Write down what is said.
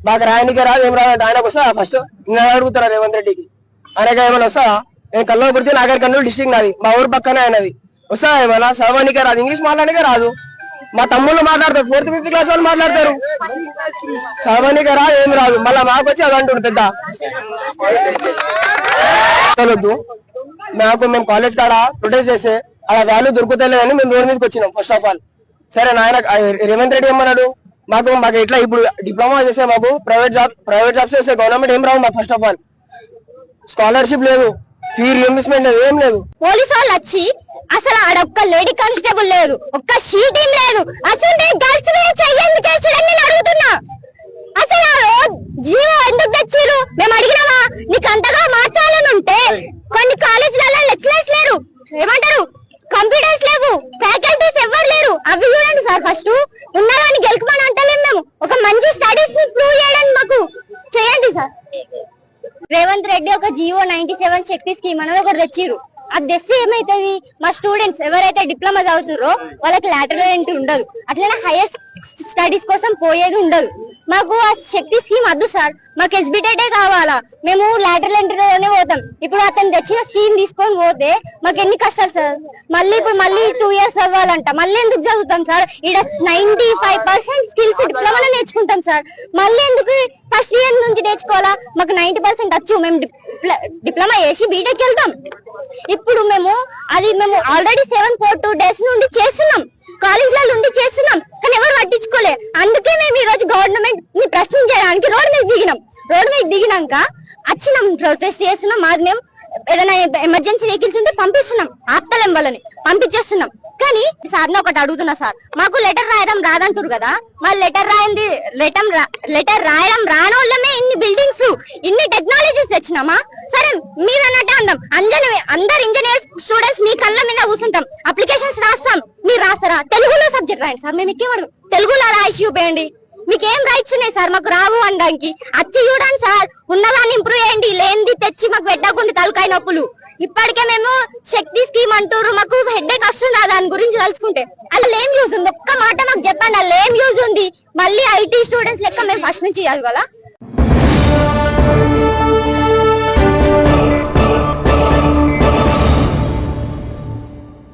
మాకు రాయనికే రాదు ఏం రాదు. ఆయనకు వస్తా ఫస్ట్ నేను అడుగుతారా రేవంత్ రెడ్డికి, ఆయనకి ఏమైనా వస్తా? నేను కల్వకుర్తి నాగర్ కర్నూలు డిస్ట్రిక్ట్ నాది, మా ఊరు పక్కనే ఆయనది. వస్తా ఏమైనా? చదవనికే రాదు, ఇంగ్లీష్ మాట్లాడనికే రాదు. మా తమ్ముళ్ళు మాట్లాడతారు, 4th 5th క్లాస్ వాళ్ళు మాట్లాడతారు. చదవనికే రాదు, ఏం రాదు. మళ్ళీ మాకు వచ్చి అది అంటాడు పెద్ద వద్దు. మేము కాలేజ్ కాడ ప్రొటెస్ట్ చేస్తే అలా వాల్యూ దొరుకుతలేదని మేము రోడ్ మీదకి వచ్చినాం. ఫస్ట్ ఆఫ్ ఆల్ సరే నాయన రేవంత్ రెడ్డి ఏమన్నాడు, మాకు ఇట్లా ఇప్పుడు డిప్లొమా చేసే మాకు ప్రైవేట్ జాబ్స్ చేసే గవర్నమెంట్ ఏం రావు మాకు. ఫస్ట్ ఆఫ్ ఆల్ స్కాలర్షిప్ లేదు, ఫీ రియంబర్స్మెంట్ లేదు, ఏం లేదు. పోలీసు వాళ్ళు వచ్చి అసలు ఆడ ఒక్క లేడీ కానిస్టేబుల్ లేదు, ఒక్క షీటింగ్ లేదు. అసలు గర్ల్స్ మీద చెయ్యేందుకు వేసాడని నేను అడుగుతున్నా. అసలు జీవో ఎందుకు తెచ్చిరు? మేము అడిగినామా? నీకు అంతగా మార్చాలని ఉంటే కొన్ని కాలేజీలలో లెక్చరర్స్ లేరు, ఏమంటారు కంప్యూటర్స్ లేవు, ఫ్యాకల్టీస్ ఎవరు లేరు. అవి చూడండి సార్, ఫస్ట్ ఉన్నదాన్ని గెలుకమని అంటలేము మేము. ఒక మంచి స్టడీస్ ని ప్రూవ్ చేయడానికి మాకు చేయండి సార్. రేవంత్ రెడ్డి ఒక జీవో 97 శక్తి స్కీమ్ అనేది ఒకటి తెచ్చిరు. అది తెస్తే ఏమైతుంది, మా స్టూడెంట్స్ ఎవరైతే డిప్లొమా చదువుతారో వాళ్ళకి లాటరల్ ఎంట్రీ ఉండదు, అట్లనే హైయర్ స్టడీస్ కోసం పోయేది ఉండదు. మాకు ఆ శక్తి స్కీమ్ వద్దు సార్, మాకు ఎస్బిటెడే కావాలా. మేము లాటరల్ ఎంట్రీలోనే పోతాం. ఇప్పుడు అతను తెచ్చిన స్కీమ్ తీసుకొని పోతే మాకు ఎన్ని కష్టాలు సార్. మళ్ళీ 2 years అవ్వాలంట, మళ్ళీ ఎందుకు చదువుతాం సార్? ఇక్కడ 95% స్కిల్స్ డిప్లొమాలో నేర్చుకుంటాం సార్. మళ్ళీ ఎందుకు ఫస్ట్ ఇయర్ నుంచి నేర్చుకోవాలా? మాకు 90% వచ్చు, మేము డిప్లొమా చేసి బీటెక్ వెళ్తాం. ఇప్పుడు మేము ఆల్రెడీ 742 days నుండి చేస్తున్నాం, కాలేజీలలో ఉండి చేస్తున్నాం, కానీ ఎవరు పట్టించుకోలే. అందుకే మేము ఈ రోజు గవర్నమెంట్ ని ప్రశ్నించడానికి రోడ్ మీద దిగినాం. రోడ్ మీద దిగినాక వచ్చినాం, ప్రొటెస్ట్ చేస్తున్నాం. మాది మేము ఏదైనా ఎమర్జెన్సీ వెహికల్స్ ఉంటే పంపిస్తున్నాం, ఆపుతలేం వాళ్ళని, పంపించేస్తున్నాం. కానీ సార్ని ఒకటి అడుగుతున్నా సార్, మాకు లెటర్ రాయడం రాదంటారు కదా, మా లెటర్ రాయడం రానోళ్ళమే ఇన్ని బిల్డింగ్స్ ఇన్ని టెక్నాలజీస్ తెచ్చినామా? సరే మీరు అన్నట్టే అందాం, అందరు ఇంజనీర్స్ స్టూడెంట్స్ మీ కళ్ళ మీద కూర్చుంటాం, అప్లికేషన్స్ రాస్తాం. మీరు రాస్తారా? తెలుగులో సబ్జెక్ట్ రాయండి సార్, మేము ఇచ్చేవాడు తెలుగులో రాసి చూపేయండి. మీకేం రైట్స్ ఉన్నాయి సార్ మాకు రావు అనడానికి? వచ్చి చూడండి సార్, ఉన్నదాన్ని ఇంప్రూవ్ చేయండి, లేనిది తెచ్చి మాకు పెట్టకుండా తలకాయ నొప్పులు. ఇప్పటికే మేము శక్తి స్కీమ్ అంటారు, మాకు హెడ్ఏక్ వస్తుంది దాని గురించి తలుచుకుంటే. అలా ఏం యూజ్ ఉంది? ఒక్క మాట మాకు చెప్పండి, అలా ఏం యూజ్ ఉంది? మళ్ళీ ఐటీ స్టూడెంట్స్ లెక్క మేము ఫస్ట్ నుంచి చదవాలా?